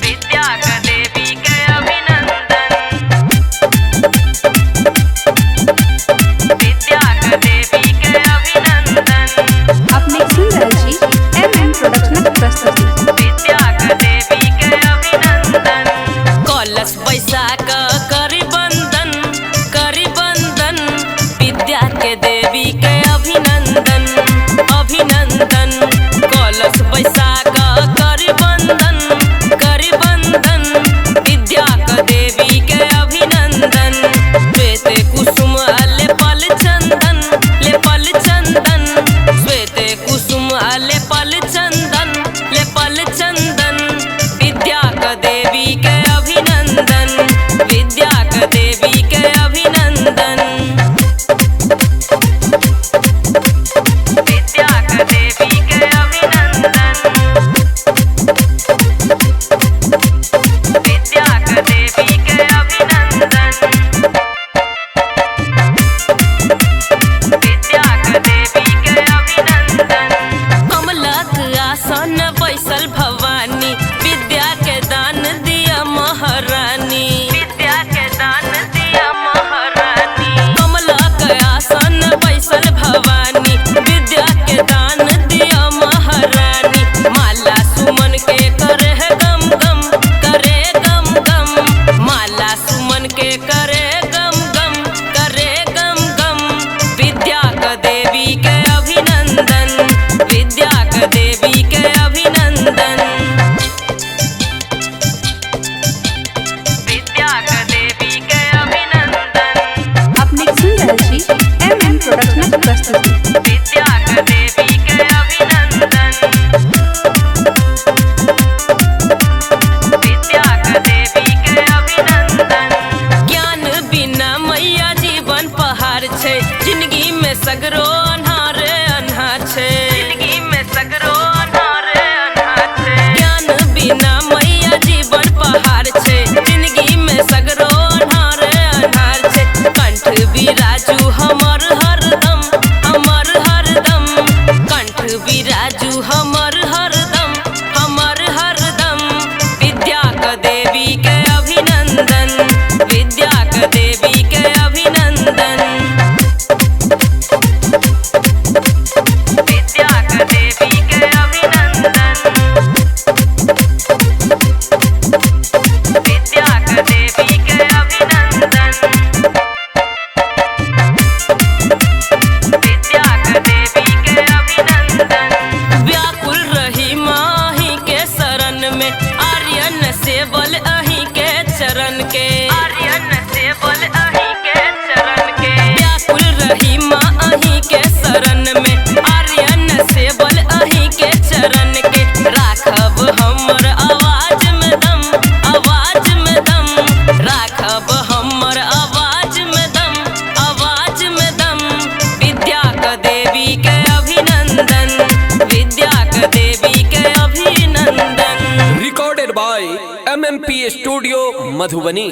विद्या का देवी के अभिनंदन। विद्या का देवी के अभिनंदन। अपने सुंदर जी MM प्रोडक्शन प्रस्तुति। विद्या का देवी के अभिनंदन। कलश बैसाख करी बंदन, करी बंदन। विद्या के देवी के अभिनंदन, अभिनंदन। कलश बैसाख करी बंदन, करी बंदन। विद्या का देवी के अभिनंदन। श्वेत कुसुम लेपल चंदन, लेपल चंदन। श्वेत कुसुम लेपल चंदन, लेपल चंदन। विद्या का देवी के अभिनंदन, विद्या का देवी के अभिनंदन। विद्या का देवी के अभिनंदन। विद्या का देवी के अभिनंदन। विद्या का देवी के अभिनंदन। कमलक आसन बैसल भवानी, विद्या के दान दिया महारानी, विद्या के दान दिया महारानी। कमलक आसन बैसल भवानी, विद्या के दान दिया महारानी। माला सुमन के करे गम गम, करे गम गम। माला सुमन के करे गम गम, करे गम गम। विद्या का देवी के अभिनंदन, विद्या का देवी के अभिनंदन। विद्या का देवी के अभिनंदन। अपने सुंदर जी MM प्रोडक्शन प्रस्तुति। विद्या का देवी के अभिनंदन। विद्या का देवी के अभिनंदन। ज्ञान बिना मैया जीवन पहाड़ छे, जिंदगी में सगरो अन्हार अन्हार छे, जिंदगी में सगरो अन्हार अन्हार छे। ज्ञान बिना मैया जीवन पहाड़ छे, जिंदगी में सगरो अन्हार अन्हार छे। कंठ बिराजू हमर हरदम, हमर हरदम। कंठ बिराजू हमर हरदम, हमर हरदम। विद्या का देवी के अभिनंदन, विद्या का देवी के अभिनंदन। विद्या का देवी के अभिनंदन। विद्या का देवी के अभिनंदन। विद्या का देवी के अभिनंदन। व्याकुल रही माही के शरण में, आर्यन से बल अही के चरण के, आर्यन से बल अही के चरण के। व्याकुल रही माँ अही के शरण में, आर्यन से बल अही के चरण के। राखब हमर आवाज में दम, आवाज में दम। राखब हमर आवाज में दम, आवाज में दम। विद्या का देवी के अभिनंदन, विद्या का देवी के अभिनंदन। Recorded by MMP Studio, Madhubani।